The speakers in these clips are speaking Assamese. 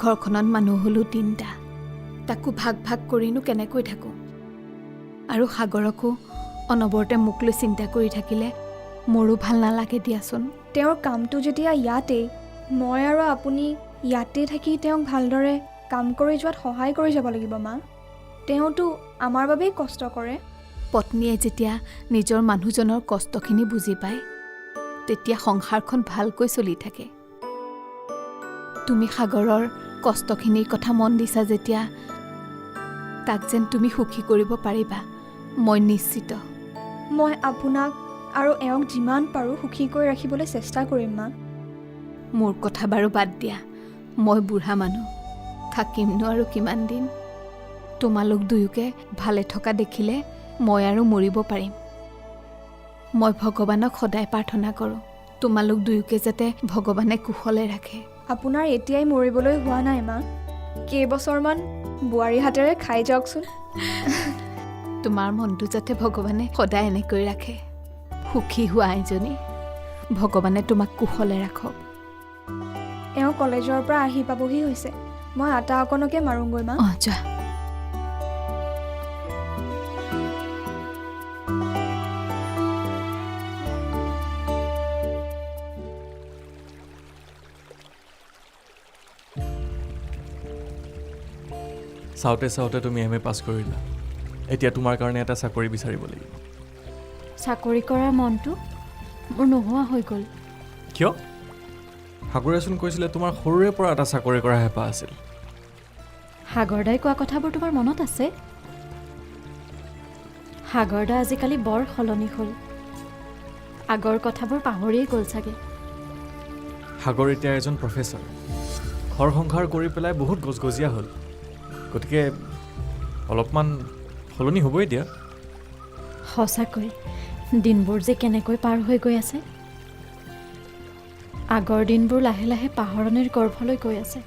ঘৰখনত মানুহ হ'লো 3টা তাকো ভাগ ভাগ কৰিনো কেনেকৈ থাকোঁ আৰু সাগৰকো অনবৰতে মোক লৈ চিন্তা কৰি থাকিলে মোৰো ভাল নালাগে দিয়াচোন তেওঁৰ কামটো যেতিয়া ইয়াতেই মই আৰু আপুনি ইয়াতে থাকি তেওঁক ভালদৰে কাম কৰি যোৱাত সহায় কৰি যাব লাগিব মা তেওঁতো আমাৰ বাবেই কষ্ট কৰে পত্নীয়ে যেতিয়া নিজৰ মানুহজনৰ কষ্টখিনি বুজি পায় তেতিয়া সংসাৰখন ভালকৈ চলি থাকে তুমি সাগৰৰ কষ্টখিনিৰ কথা মন দিছা যেতিয়া তাক যেন তুমি সুখী কৰিব পাৰিবা মই নিশ্চিত মই আপোনাক আৰু এওঁক যিমান পাৰোঁ সুখী কৰি ৰাখিবলৈ চেষ্টা কৰিম মা মোৰ কথা বাৰু বাদ দিয়া মই বুঢ়া মানুহ থাকিমনো আৰু কিমান দিন তোমালোক দুয়োকে ভালে থকা দেখিলে মই আৰু মৰিব পাৰিম মই ভগৱানক সদায় প্ৰাৰ্থনা কৰোঁ তোমালোক দুয়োকে যাতে ভগৱানে কুশলে ৰাখে আপোনাৰ এতিয়াই মৰিবলৈ হোৱা নাই মা কেইবছৰমান বোৱাৰী হাতেৰে খাই যাওকচোন তোমাৰ মনটো যাতে ভগৱানে সদায় এনেকৈ ৰাখে সুখী হোৱা এজনী ভগৱানে তোমাক কুশলে ৰাখক এওঁ কলেজৰ পৰা আহি পাবহি হৈছে মই আটা অকণকে মাৰোঁগৈ মা যোৱা চাওঁতে চাওঁতে তুমি MA পাছ কৰিলা এতিয়া তোমাৰ কাৰণে এটা চাকৰি বিচাৰিব লাগিব চাকৰি কৰাৰ মনটো মোৰ নোহোৱা হৈ গ'ল কিয় সাগৰেচোন কৈছিলে তোমাৰ সৰুৰে পৰা এটা চাকৰি কৰা হেঁপাহ আছিল সাগৰদাই কোৱা কথাবোৰ তোমাৰ মনত আছে সাগৰদা আজিকালি বৰ সলনি হ'ল আগৰ কথাবোৰ পাহৰিয়েই গ'ল চাগে সাগৰ এতিয়া এজন প্ৰফেচৰ ঘৰ সংসাৰ কৰি পেলাই বহুত গজগজীয়া হ'ল গতিকে অলপমান সলনি হ'বই দিয়া সঁচাকৈ দিনবোৰ যে কেনেকৈ পাৰ হৈ গৈ আছে আগৰ দিনবোৰ লাহে লাহে পাহৰণিৰ গৰ্ভলৈ গৈ আছে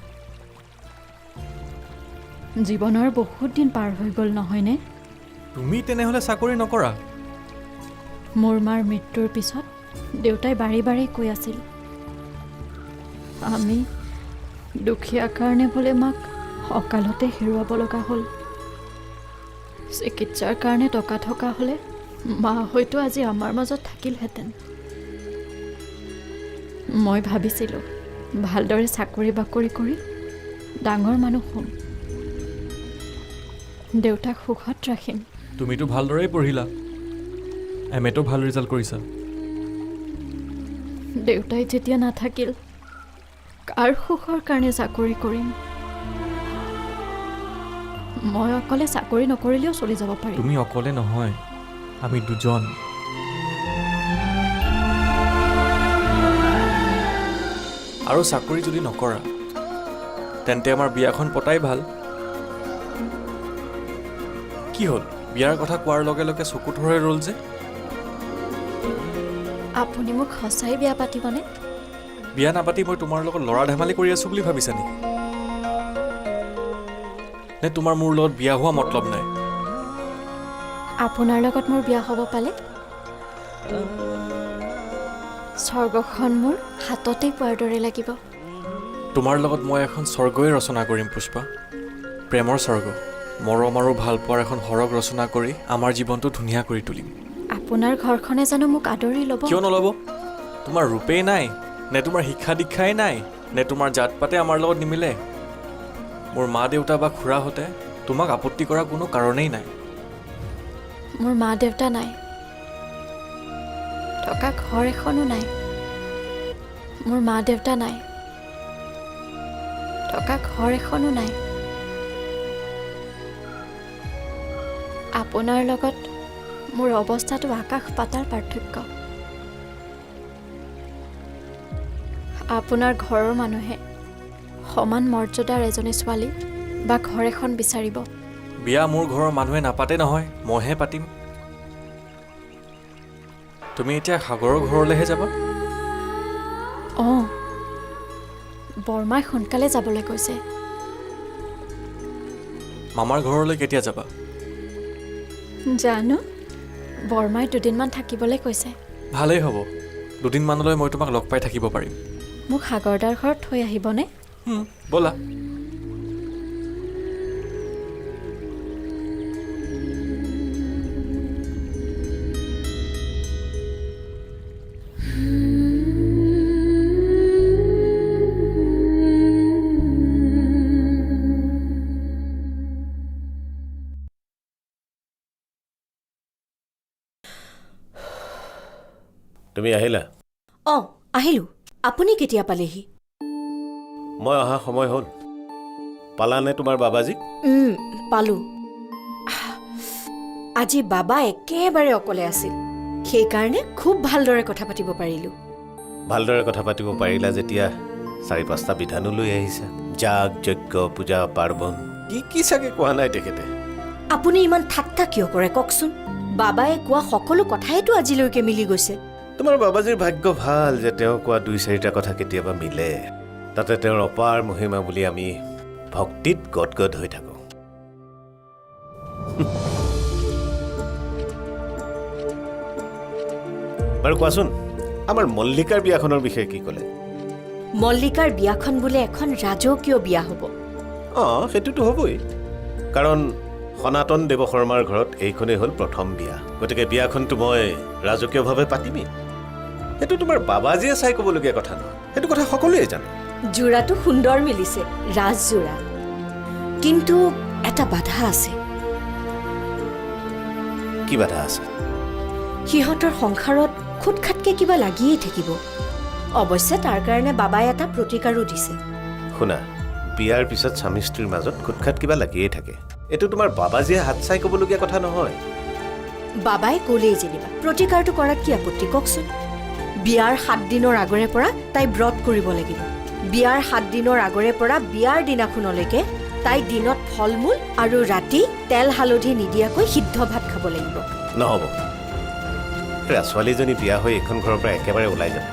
জীৱনৰ বহুত দিন পাৰ হৈ গ'ল নহয়নে তুমি তেনেহ'লে চাকৰি নকৰা মোৰ মাৰ মৃত্যুৰ পিছত দেউতাই বাৰে বাৰে কৈ আছিল আমি দুখীয়াৰ কাৰণে বোলে মাক অকালতে হেৰুৱাব লগা হ'ল চিকিৎসাৰ কাৰণে টকা থকা হ'লে মা হয়তো আজি আমাৰ মাজত থাকিলহেঁতেন মই ভাবিছিলোঁ ভালদৰে চাকৰি বাকৰি কৰি ডাঙৰ মানুহ হ'ম দেউতাক সুখত ৰাখিম তুমিতো ভালদৰেই পঢ়িলা MAটো ভাল ৰিজাল্ট কৰিছা দেউতাই যেতিয়া নাথাকিল কাৰ সুখৰ কাৰণে চাকৰি কৰিম মই অকলে চাকৰি নকৰিলেও চলি যাব পাৰিম তুমি অকলে নহয় আমি দুজন আৰু চাকৰি যদি নকৰা তেন্তে আমাৰ বিয়াখন পতাই ভাল কি হ'ল বিয়াৰ কথা কোৱাৰ লগে লগে চকু থৰে ৰ'ল যে আপুনি মোক সঁচাই বিয়া পাতিবনে বিয়া নাপাতি মই তোমাৰ লগত ল'ৰা ধেমালি কৰি আছোঁ বুলি ভাবিছা নেকি নে তোমাৰ মোৰ লগত বিয়া হোৱা মতলব নাই আপোনাৰ লগত মোৰ বিয়া হ'ব পালে স্বৰ্গখন মোৰ হাততেই পোৱাৰ দৰে লাগিব তোমাৰ লগত মই এখন স্বৰ্গই ৰচনা কৰিম পুষ্পা প্ৰেমৰ স্বৰ্গ মৰম আৰু ভালপোৱাৰ এখন সৰগ ৰচনা কৰি আমাৰ জীৱনটো ধুনীয়া কৰি তুলিম আপোনাৰ ঘৰখনে জানো মোক আদৰি ল'ব কিয় নল'ব তোমাৰ ৰূপেই নাই নে তোমাৰ শিক্ষা দীক্ষাই নাই নে তোমাৰ জাত পাতে আমাৰ লগত নিমিলে মোৰ মা দেউতা বা খুৰাহঁতে তোমাক আপত্তি কৰা কোনো কাৰণেই নাই মোৰ মা দেউতা নাই থকা ঘৰ এখনো নাই মোৰ মা দেউতা নাই থকা ঘৰ এখনো নাই আপোনাৰ লগত মোৰ অৱস্থাটো আকাশ পাতাল পাৰ্থক্য আপোনাৰ ঘৰৰ মানুহে সমান মৰ্যাদাৰ এজনী ছোৱালী বা ঘৰ এখন বিচাৰিব বিয়া মোৰ ঘৰৰ মানুহে নাপাতে নহয় মইহে পাতিম তুমি এতিয়া সাগৰৰ ঘৰলৈহে যাবা অঁ বৰমাই সোনকালে যাবলৈ কৈছে মামাৰ ঘৰলৈ কেতিয়া যাবা জানো বৰমাই দুদিনমান থাকিবলৈ কৈছে ভালেই হ'ব দুদিনমানলৈ মই তোমাক লগ পাই থাকিব পাৰিম মোক সাগৰদাৰ ঘৰত থৈ আহিবনে ব'লা। তুমি আহিলা? অঁ আহিলোঁ। আপুনি কেতিয়া পালেহি? মই অহা সময় হ'ল। পালানে তোমাৰ বাবাজীক? পালোঁ। আজি বাবা একেবাৰে অকলে আছিল, সেইকাৰণে খুব ভালদৰে কথা পাতিব পাৰিলোঁ। ভালদৰে কথা পাতিব পাৰিলা যেতিয়া 4-5টা বিধানো লৈ আহিছা। যাগ যজ্ঞ পূজা পাৰ্বণ কি কি চাগে কোৱা নাই তেখেতে। আপুনি ইমান ঠাট্টা কিয় কৰে কওকচোন? বাবাই কোৱা সকলো কথাইতো আজিলৈকে মিলি গৈছে। তোমাৰ বাবাজীৰ ভাগ্য ভাল যে তেওঁ কোৱা 2-4টা কথা কেতিয়াবা মিলে। তাতে তেওঁৰ অপাৰ মহিমা বুলি আমি ভক্তিত গদগদ হৈ থাকোঁ। বাৰু কোৱাচোন, আমাৰ মল্লিকাৰ বিয়াখনৰ বিষয়ে কি ক'লে? মল্লিকাৰ বিয়াখন বোলে এখন ৰাজকীয় বিয়া হ'ব। অঁ সেইটোতো হ'বই, কাৰণ সনাতন দেৱ শৰ্মাৰ ঘৰত এইখনেই হ'ল প্ৰথম বিয়া। গতিকে বিয়াখনতো মই ৰাজকীয়ভাৱে পাতিমেই। সেইটো তোমাৰ বাবাজীয়ে চাই ক'বলগীয়া কথা নহয়, সেইটো কথা সকলোৱে জানে। যোৰাটো সুন্দৰ মিলিছে, ৰাজযোৰা। কিন্তু এটা বাধা আছে। কি বাধা আছে? সিহঁতৰ সংসাৰত খুটখাটকে কিবা লাগিয়েই থাকিব। অৱশ্যে তাৰ কাৰণে বাবাই এটা প্ৰতিকাৰো দিছে। শুনা, বিয়াৰ পিছত স্বামী স্ত্ৰীৰ মাজত খুটখাট কিবা লাগিয়েই থাকে। এইটো তোমাৰ বাবাজীয়ে হাত চাই ক'বলগীয়া কথা নহয়। বাবাই ক'লেই যেনিবা প্ৰতিকাৰটো কৰাত কি আপত্তি কওকচোন? বিয়াৰ 7 দিনৰ আগৰে পৰা তাই ব্ৰত কৰিব লাগিব। বিয়াৰ 7 দিনৰ আগৰে পৰা বিয়াৰ দিনাখনলৈকে তাই দিনত ফল মূল আৰু ৰাতি তেল হালধি নিদিয়াকৈ সিদ্ধ ভাত খাব লাগিব। নহ'ব, ছোৱালীজনী বিয়া হৈ এইখন ঘৰৰ পৰা একেবাৰে ওলাই যাব।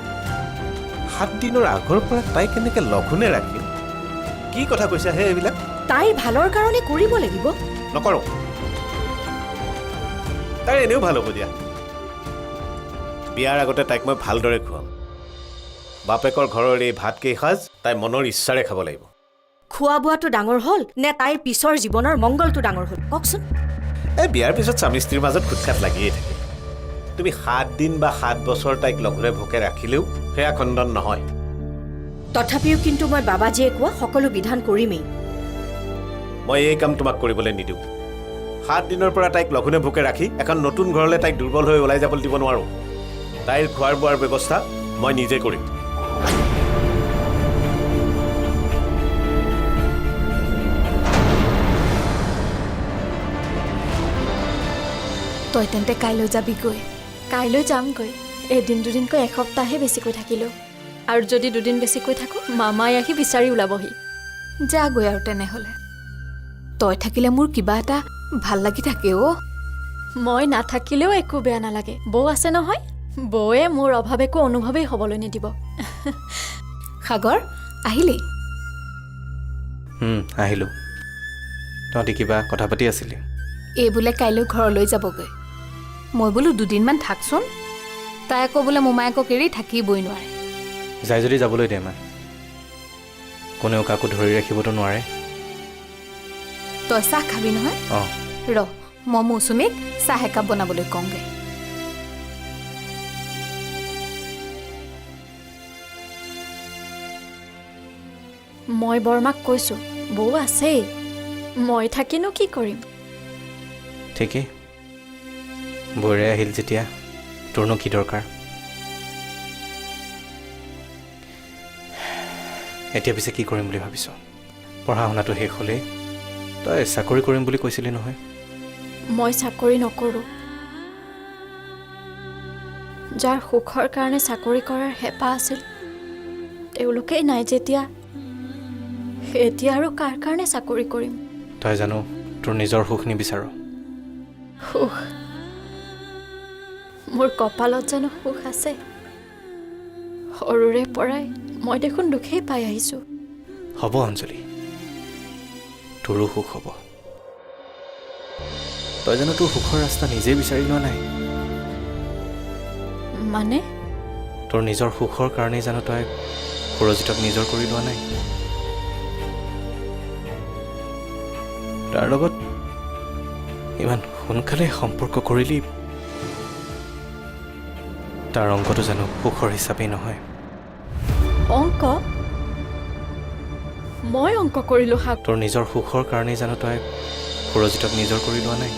7 দিনৰ আগৰ পৰা তাই কেনেকৈ লঘোণে ৰাখিম? কি কথা কৈছা হে এইবিলাক? তাইৰ ভালৰ কাৰণে কৰিব লাগিব। নকৰোঁ, তাই এনেও ভাল হ'ব দিয়া। বিয়াৰ আগতে তাইক মই ভালদৰে খুৱাম। বাপেকৰ ঘৰৰ এই ভাতকেইসাঁজ তাই মনৰ ইচ্ছাৰে খাব লাগিব। খোৱা বোৱাটো ডাঙৰ হ'ল নে তাইৰ পিছৰ জীৱনৰ মংগলটো ডাঙৰ হ'ল কওকচোন? এই বিয়াৰ পিছত স্বামী স্ত্ৰীৰ মাজত খুটখাট লাগিয়েই থাকে। তুমি 7 দিন বা 7 বছৰ তাইক লঘোণে ভোকে ৰাখিলেও সেয়া খণ্ডন নহয়। তথাপিও কিন্তু মই বাবাজীয়ে কোৱা সকলো বিধান কৰিমেই। মই এই কাম তোমাক কৰিবলৈ নিদিওঁ। 7 দিনৰ পৰা তাইক লঘোণে ভোকে ৰাখি এখন নতুন ঘৰলৈ তাইক দুৰ্বল হৈ ওলাই যাবলৈ দিব নোৱাৰোঁ। তাইৰ খোৱাৰ বোৱাৰ ব্যৱস্থা মই নিজে কৰিম। তই তেন্তে কাইলৈ যাবিগৈ? কাইলৈ যামগৈ। এদিন দুদিনকৈ এসপ্তাহহে বেছিকৈ থাকিলোঁ, আৰু যদি 2 দিন বেছিকৈ থাকোঁ মামাই আহি বিচাৰি ওলাবহি। যাগৈ আৰু তেনেহ'লে। তই থাকিলে মোৰ কিবা এটা ভাল লাগি থাকে অ'। মই নাথাকিলেও একো বেয়া নালাগে, বৌ আছে নহয়। বৌয়ে মোৰ অভাৱ একো অনুভৱেই হ'বলৈ নিদিব। সাগৰ আহিলি? আহিলোঁ। তহঁতি কিবা কথা পাতি আছিলি? এই বোলে কাইলৈ ঘৰলৈ যাবগৈ। মই বোলো 2 দিনমান থাকচোন। তাই আকৌ বোলে মোমায়েকক এৰি থাকিবই নোৱাৰে। যাই যদি যাবলৈ দে মা, কোনেও কাকো ধৰি ৰাখিবতো নোৱাৰে। তই চাহ খাবি নহয়? অঁ ৰ, মই মৌচুমীক চাহ একাপ বনাবলৈ কওঁগৈ। মই বৰমাক কৈছোঁ, বৌ আছেই, মই থাকিনো কি কৰিম? ঠিকেই, বৌৰে আহিল যেতিয়া তোৰনো কি দৰকাৰ? এতিয়া পিছে কি কৰিম বুলি ভাবিছ? পঢ়া শুনাটো শেষ হ'লেই। তই চাকৰি কৰিম বুলি কৈছিলি নহয়? মই চাকৰি নকৰোঁ। যাৰ সুখৰ কাৰণে চাকৰি কৰাৰ হেঁপাহ আছিল তেওঁলোকেই নাই যেতিয়া, এতিয়া আৰু কাৰ কাৰণে চাকৰি কৰিম? তই জানো তোৰ নিজৰ সুখ নিবিচাৰ? সুখ? মোৰ কপালত জানো সুখ আছে? সৰুৰে পৰাই মই দেখোন দুখেই পাই আহিছোঁ। হ'ব অঞ্জলি, তোৰো সুখ হ'ব। তই জানো তোৰ সুখৰ ৰাস্তা নিজেই বিচাৰি লোৱা নাই? মানে? তোৰ নিজৰ সুখৰ কাৰণেই জানো তই সুৰজিতক নিজৰ কৰি লোৱা নাই? তাৰ লগত ইমান সোনকালে সম্পৰ্ক কৰিলি তাৰ অংকটো জানো সুখৰ হিচাপেই নহয় অংক মই অংক কৰিলোঁ তোৰ নিজৰ সুখৰ কাৰণেই জানো তই সুৰজিতক নিজৰ কৰি লোৱা নাই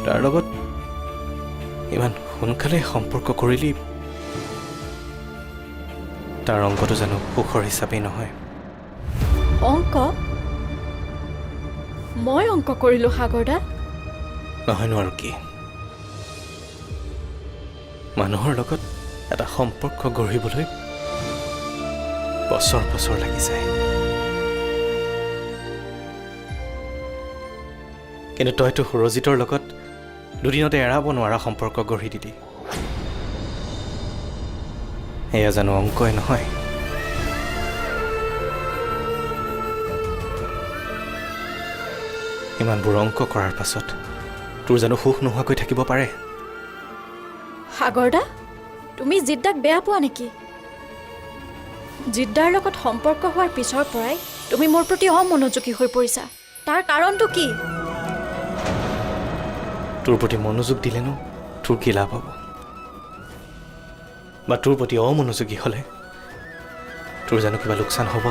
তাৰ লগত ইমান সোনকালে সম্পৰ্ক কৰিলি তাৰ অংকটো জানো সুখৰ হিচাপেই নহয় অংক মই অংক কৰিলোঁ সাগৰদা নহয়নো আৰু কি মানুহৰ লগত এটা সম্পৰ্ক গঢ়িবলৈ বছৰ বছৰ লাগি যায় কিন্তু তইতো সুৰজিতৰ লগত দুদিনতে এৰাব নোৱাৰা সম্পৰ্ক গঢ়ি দিলি এয়া জানো অংকই নহয় ইমানবোৰ অংক কৰাৰ পাছত তোৰ জানো সুখ নোহোৱাকৈ থাকিব পাৰে সাগৰদা তুমি জিদ্দাক বেয়া পোৱা নেকি জিদ্দাৰ লগত সম্পৰ্ক হোৱাৰ পিছৰ পৰাই তুমি মোৰ প্ৰতি অমনোযোগী হৈ পৰিছা তাৰ কাৰণটো কি তোৰ প্ৰতি মনোযোগ দিলেনো তোৰ কি লাভ হ'ব বা তোৰ প্ৰতি অমনোযোগী হ'লে তোৰ জানো কিবা লোকচান হ'ব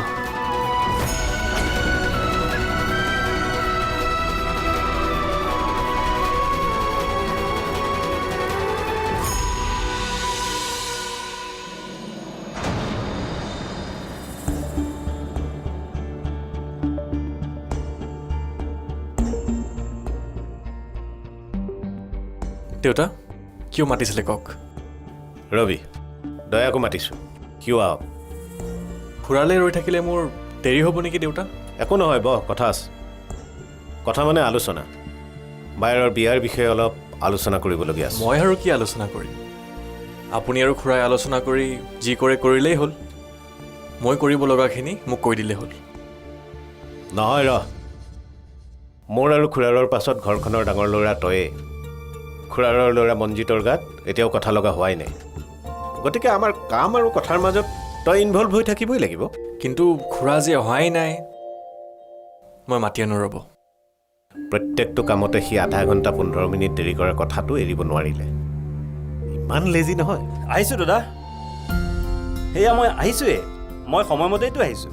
দেউতা কিয় মাতিছিলে কওক ৰবি দয়াকো মাতিছোঁ কিয় আহক খুৰালে ৰৈ থাকিলে মোৰ দেৰি হ'ব নেকি দেউতা একো নহয় বহ কথা আছে কথা মানে আলোচনা বাইৰৰ বিয়াৰ বিষয়ে অলপ আলোচনা কৰিবলগীয়া আছে মই আৰু কি আলোচনা কৰিম আপুনি আৰু খুৰাই আলোচনা কৰি যি কৰে কৰিলেই হ'ল মই কৰিব লগাখিনি মোক কৈ দিলেই হ'ল নহয় মোৰ আৰু খুৰাৰৰ পাছত ঘৰখনৰ ডাঙৰ ল'ৰা তয়ে খুৰাৰৰ ল'ৰা মঞ্জিতৰ গাত এতিয়াও কথা লগা হোৱাই নাই গতিকে আমাৰ কাম আৰু কথাৰ মাজত তই ইনভলভ হৈ থাকিবই লাগিব কিন্তু খুৰা যে অহাই নাই মই মাতি আনো ৰ'ব প্ৰত্যেকটো কামতে সি আধা ঘণ্টা 15 মিনিট দেৰি কৰাৰ কথাটো এৰিব নোৱাৰিলে ইমান লেজি নহয় আহিছোঁ দাদা সেয়া মই আহিছোঁৱে মই সময়মতেইতো আহিছোঁ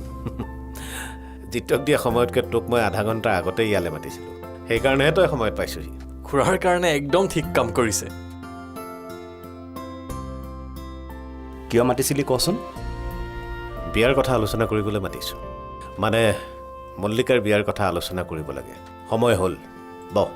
জিতক দিয়া সময়তকৈ তোক মই আধা ঘণ্টা আগতে ইয়ালৈ মাতিছিলোঁ সেইকাৰণেহে তই সময়ত পাইছোঁহি খুৰাৰ কাৰণে একদম ঠিক কাম কৰিছে কিয় মাতিছিলি কচোন বিয়াৰ কথা আলোচনা কৰিবলৈ মাতিছোঁ মানে মল্লিকাৰ বিয়াৰ কথা আলোচনা কৰিব লাগে সময় হ'ল বহ